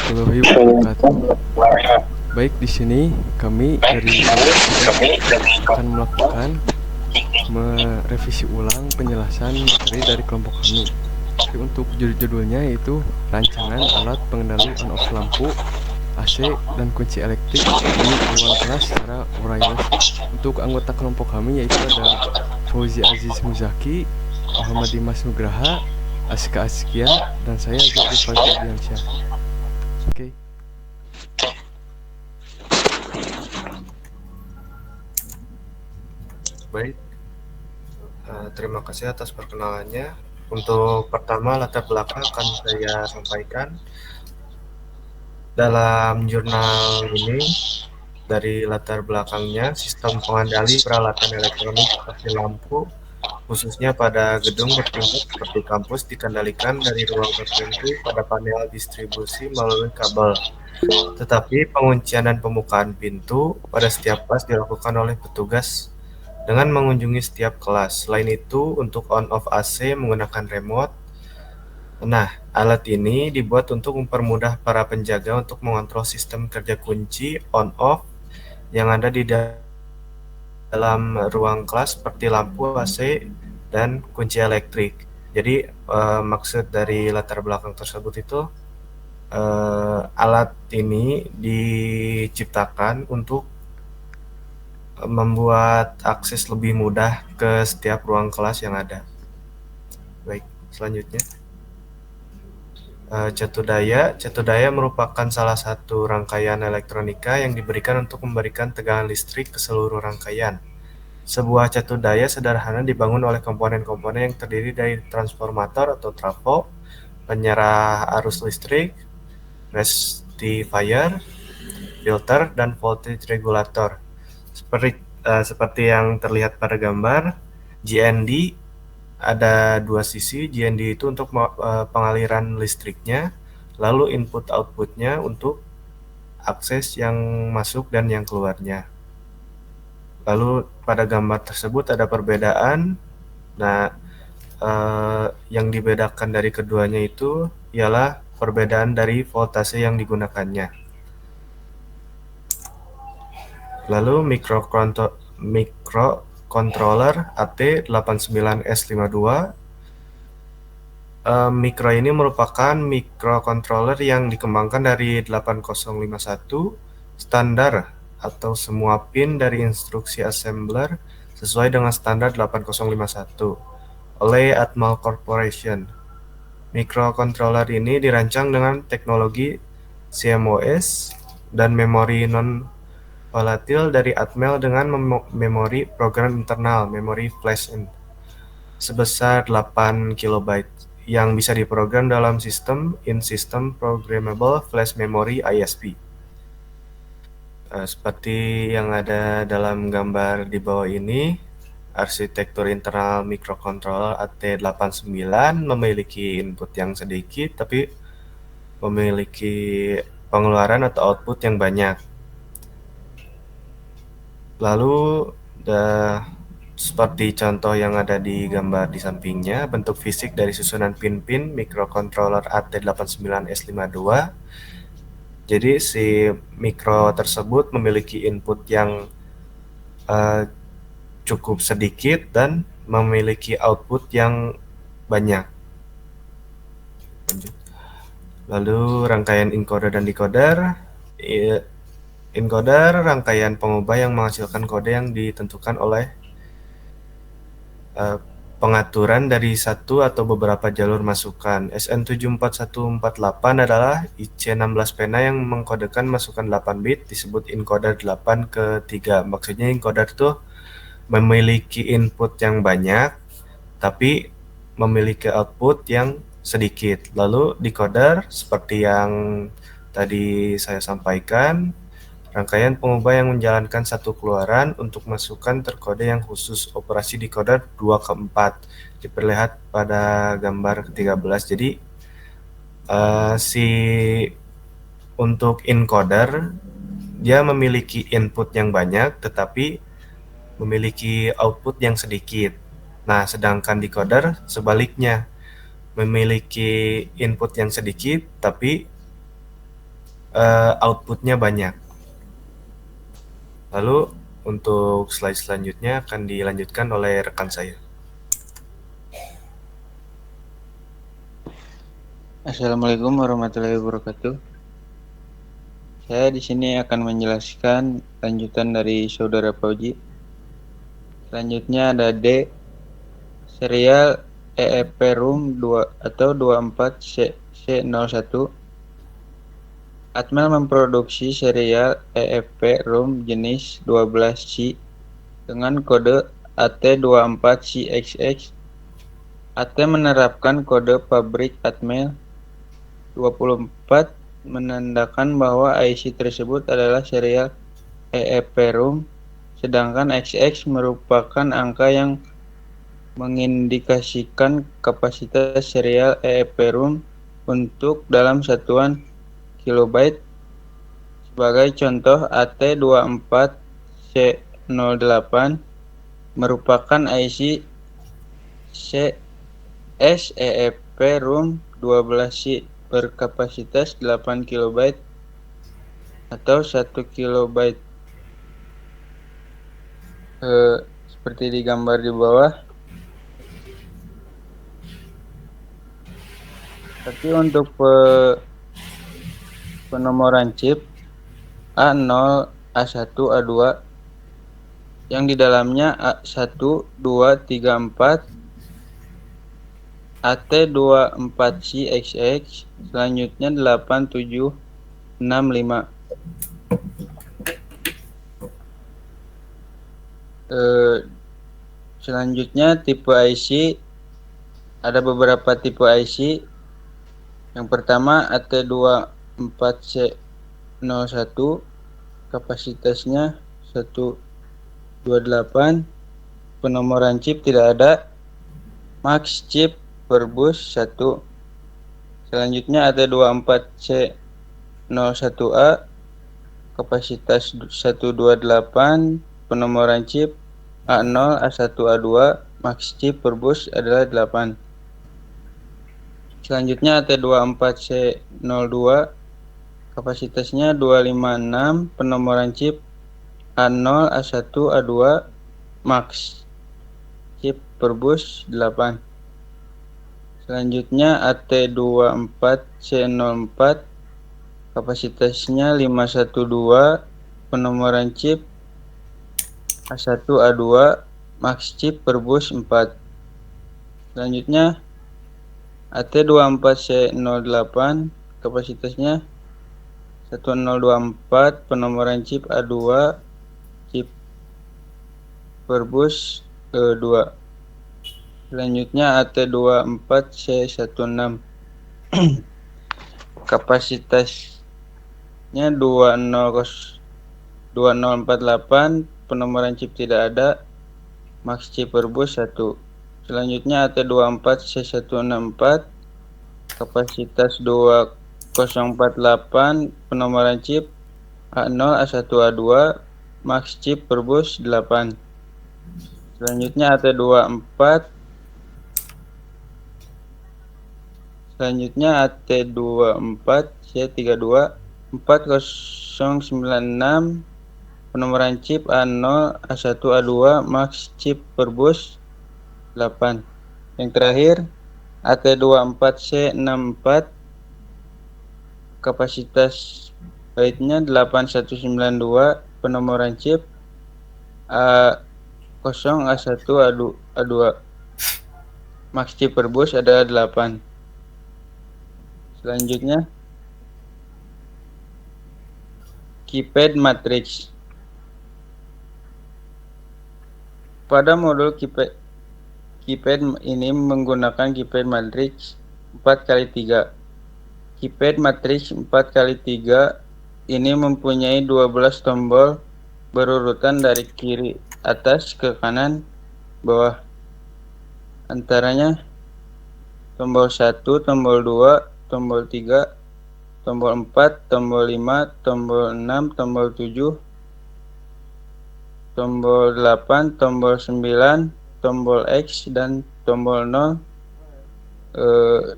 warahmatullahi wabarakatuh. Baik, di sini kami dari akan melakukan merevisi ulang penjelasan materi dari kelompok kami. Jadi untuk judul-judulnya yaitu rancangan alat pengendali on-off lampu, AC, dan kunci elektrik di ruang kelas secara wireless. Untuk anggota kelompok kami yaitu ada Fauzi Aziz Muzaki, Muhammad Dimas Nugraha, Aska Askia, dan saya Zulkifli Fardiansyah. Oke. Baik, terima kasih atas perkenalannya. Untuk pertama, latar belakang akan saya sampaikan. Dalam jurnal ini, dari latar belakangnya, sistem pengendali peralatan elektronik seperti lampu, khususnya pada gedung bertingkat seperti kampus, dikendalikan dari ruang tertentu pada panel distribusi melalui kabel. Tetapi penguncian dan pembukaan pintu pada setiap kelas dilakukan oleh petugas dengan mengunjungi setiap kelas. Selain itu, untuk on-off AC menggunakan remote. Nah, alat ini dibuat untuk mempermudah para penjaga untuk mengontrol sistem kerja kunci on-off yang ada di dalam ruang kelas seperti lampu AC dan kunci elektrik. Jadi, maksud dari latar belakang tersebut itu, alat ini diciptakan untuk membuat akses lebih mudah ke setiap ruang kelas yang ada. Baik, selanjutnya. Catu daya merupakan salah satu rangkaian elektronika yang diberikan untuk memberikan tegangan listrik ke seluruh rangkaian. Sebuah catu daya sederhana dibangun oleh komponen-komponen yang terdiri dari transformator atau trafo, penyerah arus listrik, rectifier, filter, dan voltage regulator. Seperti yang terlihat pada gambar, GND ada dua sisi. GND itu untuk pengaliran listriknya, lalu input-outputnya untuk akses yang masuk dan yang keluarnya. Lalu pada gambar tersebut ada perbedaan. Nah, yang dibedakan dari keduanya itu ialah perbedaan dari voltase yang digunakannya. Lalu microcontroller AT89S52. Micro ini merupakan microcontroller yang dikembangkan dari 8051 standar atau semua pin dari instruksi assembler sesuai dengan standar 8051 oleh Atmel Corporation. Microcontroller ini dirancang dengan teknologi CMOS dan memori non-volatil dari Atmel dengan memori program internal, memori flash-in, sebesar 8 KB yang bisa diprogram dalam sistem In-System Programmable Flash Memory ISP. Seperti yang ada dalam gambar di bawah ini, arsitektur internal microcontroller AT89 memiliki input yang sedikit tapi memiliki pengeluaran atau output yang banyak. Lalu seperti contoh yang ada di gambar di sampingnya, bentuk fisik dari susunan pin-pin microcontroller AT89S52. Jadi si mikro tersebut memiliki input yang cukup sedikit dan memiliki output yang banyak. Lalu rangkaian encoder dan decoder. Encoder rangkaian pengubah yang menghasilkan kode yang ditentukan oleh pengaturan dari satu atau beberapa jalur masukan. SN74148 adalah IC16 pena yang mengkodekan masukan 8 bit, disebut encoder 8 ke 3. Maksudnya encoder itu memiliki input yang banyak tapi memiliki output yang sedikit. Lalu decoder seperti yang tadi saya sampaikan, rangkaian pengubah yang menjalankan satu keluaran untuk masukan terkode yang khusus. Operasi decoder 2 ke 4 diperlihat pada gambar ke-13. Jadi untuk encoder dia memiliki input yang banyak tetapi memiliki output yang sedikit. Nah, sedangkan decoder sebaliknya, memiliki input yang sedikit tapi outputnya banyak. Lalu untuk slide selanjutnya akan dilanjutkan oleh rekan saya. Assalamualaikum warahmatullahi wabarakatuh. Saya di sini akan menjelaskan lanjutan dari saudara Fauji. Selanjutnya ada D, serial EEP room 2 atau 24C01. Atmel memproduksi serial EEP room jenis 12C dengan kode AT24CXX. AT menerapkan kode pabrik Atmel 24 menandakan bahwa IC tersebut adalah serial EEP room, sedangkan XX merupakan angka yang mengindikasikan kapasitas serial EEP room untuk dalam satuan kilobyte. Sebagai contoh, AT24C08 merupakan IC SEEP room 12C berkapasitas 8 KB atau 1 KB. Seperti digambar di bawah. Tapi untuk penomoran chip A0, A1, A2 yang di dalamnya A1, 2, 3, 4, AT24CXX, selanjutnya 8, 7, 6, 5. Selanjutnya tipe IC, ada beberapa tipe IC. Yang pertama AT24C01, kapasitasnya 128, penomoran chip tidak ada, max chip per bus 1. Selanjutnya AT24C01A, kapasitas 128, penomoran chip A0, A1, A2, max chip per bus adalah 8. Selanjutnya AT24C02, kapasitasnya 256, penomoran chip A0, A1, A2, max chip per bus 8. Selanjutnya AT24C04, kapasitasnya 512, penomoran chip A1, A2, max chip per bus 4. Selanjutnya AT24C08, kapasitasnya 1024, penomoran chip A2, chip per bus 2. Selanjutnya AT24C16, kapasitasnya 2048, penomoran chip tidak ada, max chip per bus 1. Selanjutnya AT24C164, kapasitas 2048, penomoran chip A0, A1, A2, max chip per bus 8. Selanjutnya AT24C32, 4096, penomoran chip A0, A1, A2, max chip per bus 8. Yang terakhir AT24C64, kapasitas byte-nya 8192, penomoran chip A0, A1, A2, max chip per bus adalah 8. Selanjutnya keypad matrix. Pada modul keypad ini menggunakan keypad matrix 4x3. Keypad matrix 4x3 ini mempunyai 12 tombol berurutan dari kiri atas ke kanan bawah. Antaranya tombol 1, tombol 2, tombol 3, tombol 4, tombol 5, tombol 6, tombol 7, tombol 8, tombol 9, tombol X, dan tombol 0,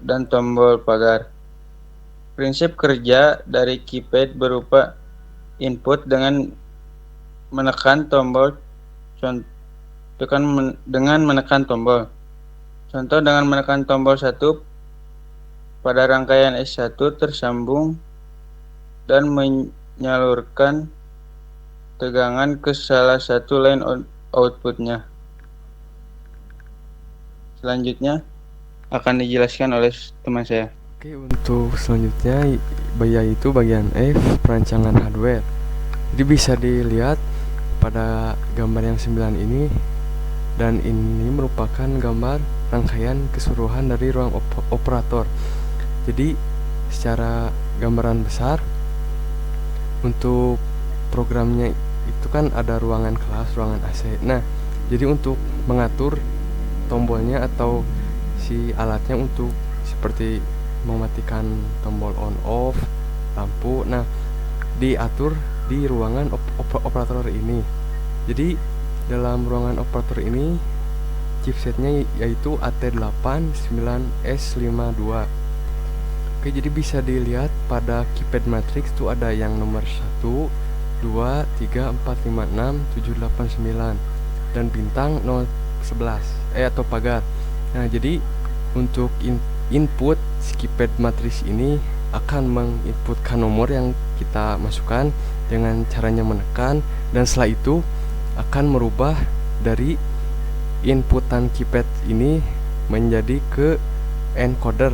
dan tombol pagar. Prinsip kerja dari keypad berupa input dengan menekan tombol dengan menekan tombol. Contoh dengan menekan tombol 1 pada rangkaian S1 tersambung dan menyalurkan tegangan ke salah satu line outputnya. Selanjutnya akan dijelaskan oleh teman saya. Oke, untuk selanjutnya yaitu bagian F, perancangan hardware. Jadi bisa dilihat pada gambar yang 9 ini, dan ini merupakan gambar rangkaian keseluruhan dari ruang operator. Jadi secara gambaran besar untuk programnya itu kan ada ruangan kelas, ruangan AC. Nah, jadi untuk mengatur tombolnya atau si alatnya untuk seperti mematikan tombol on off lampu, nah diatur di ruangan operator ini. Jadi dalam ruangan operator ini chipsetnya yaitu AT89S52. Oke, jadi bisa dilihat pada keypad matrix itu ada yang nomor 1, 2, 3, 4, 5, 6, 7, 8, 9 dan bintang 0, 11 atau pagar. Nah, jadi untuk input keypad matrix ini akan menginputkan nomor yang kita masukkan dengan caranya menekan, dan setelah itu akan merubah dari inputan keypad ini menjadi ke encoder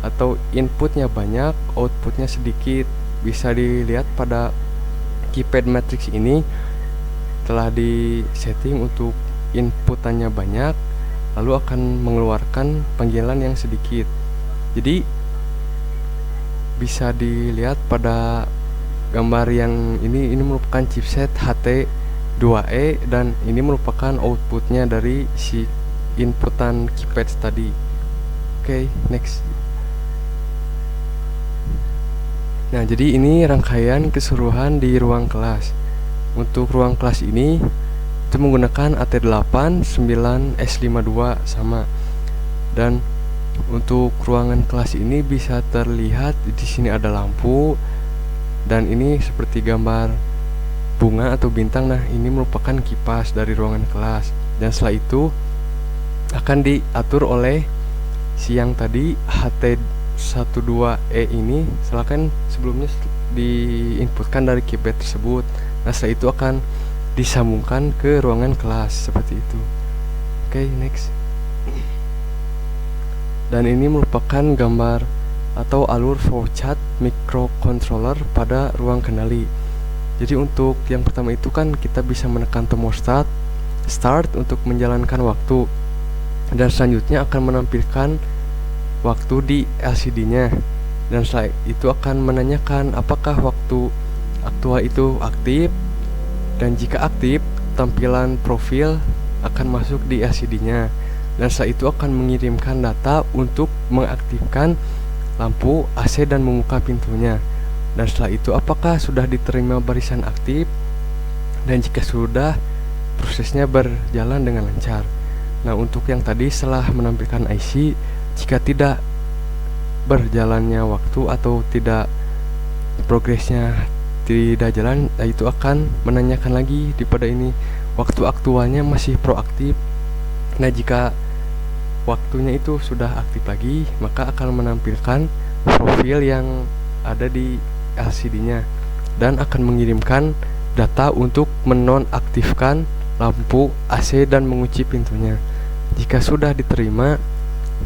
atau inputnya banyak, outputnya sedikit. Bisa dilihat pada keypad matrix ini telah disetting untuk inputannya banyak, lalu akan mengeluarkan panggilan yang sedikit. Jadi bisa dilihat pada gambar yang ini merupakan chipset HT2E, dan ini merupakan outputnya dari si inputan keypad tadi. Oke, next. Nah, jadi ini rangkaian keseluruhan di ruang kelas. Untuk ruang kelas ini itu menggunakan AT89S52 sama. Dan untuk ruangan kelas ini bisa terlihat di sini ada lampu, dan ini seperti gambar bunga atau bintang. Nah, ini merupakan kipas dari ruangan kelas, dan setelah itu akan diatur oleh si yang tadi HT12E ini. Silakan sebelumnya diinputkan dari keypad tersebut. Nah, setelah itu akan disambungkan ke ruangan kelas seperti itu. Oke, next. Dan ini merupakan gambar atau alur flowchart microcontroller pada ruang kendali. Jadi untuk yang pertama itu kan kita bisa menekan tombol start untuk menjalankan waktu, dan selanjutnya akan menampilkan waktu di LCD-nya, dan setelah itu akan menanyakan apakah waktu aktual itu aktif, dan jika aktif tampilan profil akan masuk di LCD-nya, dan setelah itu akan mengirimkan data untuk mengaktifkan lampu AC dan membuka pintunya. Dan setelah itu apakah sudah diterima barisan aktif, dan jika sudah, prosesnya berjalan dengan lancar. Nah, untuk yang tadi setelah menampilkan IC, jika tidak berjalannya waktu atau tidak progresnya tidak jalan, itu akan menanyakan lagi di pada ini waktu aktualnya masih proaktif. Nah, jika waktunya itu sudah aktif lagi, maka akan menampilkan profil yang ada di LCD-nya dan akan mengirimkan data untuk menonaktifkan lampu AC dan mengunci pintunya. Jika sudah diterima,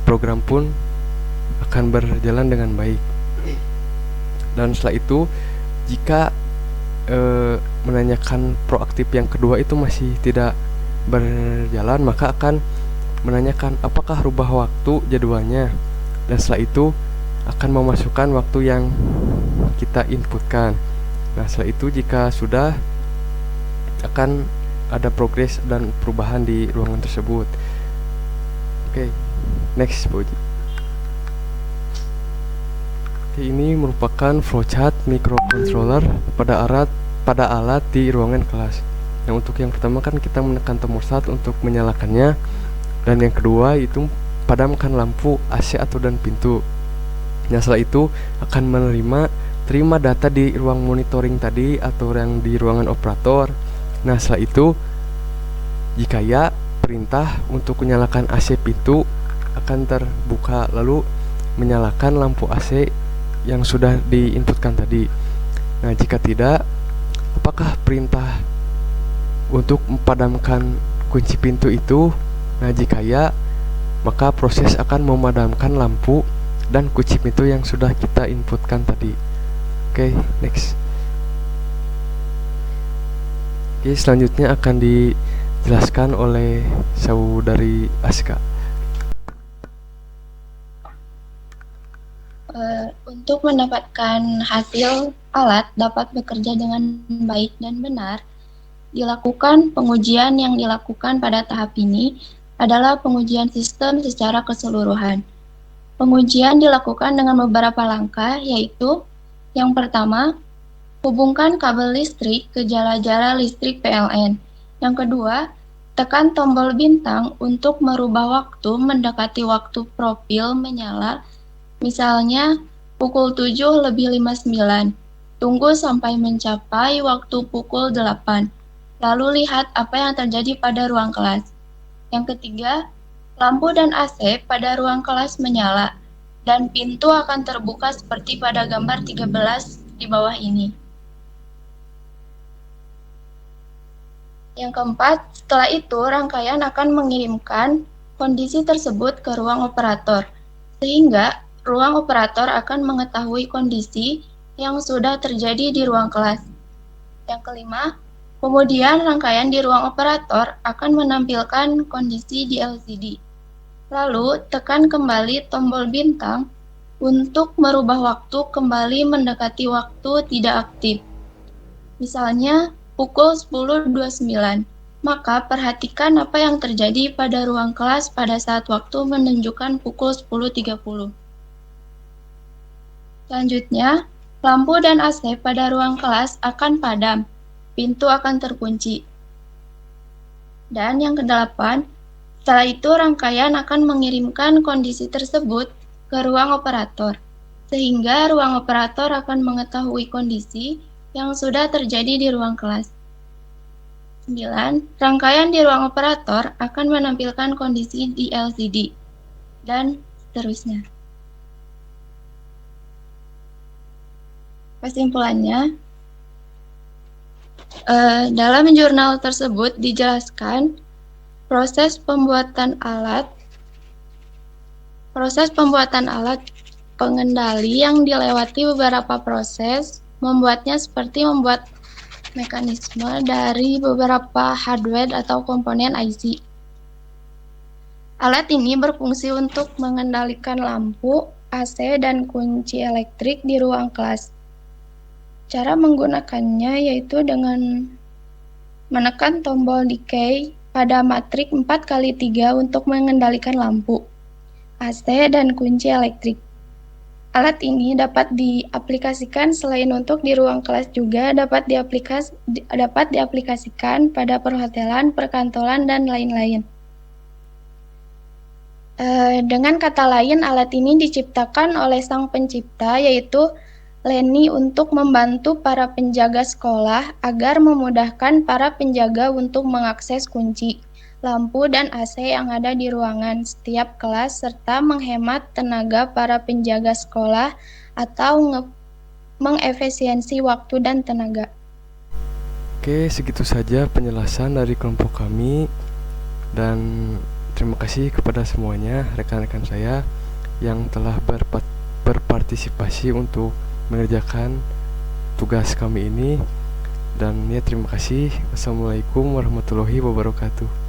program pun akan berjalan dengan baik. Dan setelah itu, jika menanyakan proaktif yang kedua itu masih tidak berjalan, maka akan menanyakan apakah rubah waktu jadwalnya, dan setelah itu akan memasukkan waktu yang kita inputkan. Nah, setelah itu jika sudah, akan ada progres dan perubahan di ruangan tersebut. Oke, next Pak Uji. Oke, ini merupakan flowchart microcontroller pada alat di ruangan kelas. Nah, untuk yang pertama kan kita menekan tombol start untuk menyalakannya, dan yang kedua itu padamkan lampu AC atau dan pintu. Nah, setelah itu akan terima data di ruang monitoring tadi atau yang di ruangan operator. Nah, setelah itu jika ya, perintah untuk menyalakan AC pintu akan terbuka, lalu menyalakan lampu AC yang sudah diinputkan tadi. Nah, jika tidak, apakah perintah untuk memadamkan kunci pintu itu? Nah, jika ya, maka proses akan memadamkan lampu dan kunci pintu yang sudah kita inputkan tadi. Oke, next. Oke, selanjutnya akan dijelaskan oleh saudari Aska. Untuk mendapatkan hasil alat dapat bekerja dengan baik dan benar, dilakukan pengujian yang dilakukan pada tahap ini adalah pengujian sistem secara keseluruhan. Pengujian dilakukan dengan beberapa langkah, yaitu yang pertama, hubungkan kabel listrik ke jala-jala listrik PLN. Yang kedua, tekan tombol bintang untuk merubah waktu mendekati waktu profil menyala, misalnya pukul 7:59. Tunggu sampai mencapai waktu pukul 8. Lalu lihat apa yang terjadi pada ruang kelas. Yang ketiga, lampu dan AC pada ruang kelas menyala, dan pintu akan terbuka seperti pada gambar 13 di bawah ini. Yang keempat, setelah itu rangkaian akan mengirimkan kondisi tersebut ke ruang operator, sehingga ruang operator akan mengetahui kondisi yang sudah terjadi di ruang kelas. Yang kelima, kemudian rangkaian di ruang operator akan menampilkan kondisi di LCD. Lalu, tekan kembali tombol bintang untuk merubah waktu kembali mendekati waktu tidak aktif. Misalnya, pukul 10.29. Maka perhatikan apa yang terjadi pada ruang kelas pada saat waktu menunjukkan pukul 10.30. Selanjutnya, lampu dan AC pada ruang kelas akan padam, pintu akan terkunci. Dan yang kedelapan, setelah itu rangkaian akan mengirimkan kondisi tersebut ke ruang operator, sehingga ruang operator akan mengetahui kondisi yang sudah terjadi di ruang kelas. 9. Rangkaian di ruang operator akan menampilkan kondisi di LCD, dan seterusnya. Kesimpulannya, dalam jurnal tersebut dijelaskan proses pembuatan alat pengendali yang dilewati beberapa proses, membuatnya seperti membuat mekanisme dari beberapa hardware atau komponen IC. Alat ini berfungsi untuk mengendalikan lampu, AC, dan kunci elektrik di ruang kelas. Cara menggunakannya yaitu dengan menekan tombol decay pada matrik 4x3 untuk mengendalikan lampu, AC, dan kunci elektrik. Alat ini dapat diaplikasikan selain untuk di ruang kelas juga dapat diaplikasikan pada perhotelan, perkantoran, dan lain-lain. Dengan kata lain, alat ini diciptakan oleh sang pencipta, yaitu Lenny, untuk membantu para penjaga sekolah agar memudahkan para penjaga untuk mengakses kunci, lampu, dan AC yang ada di ruangan setiap kelas, serta menghemat tenaga para penjaga sekolah atau mengefisiensi waktu dan tenaga. Oke, segitu saja penjelasan dari kelompok kami, dan terima kasih kepada semuanya rekan-rekan saya yang telah berpartisipasi untuk mengerjakan tugas kami ini. Dan ya, terima kasih. Wassalamualaikum warahmatullahi wabarakatuh.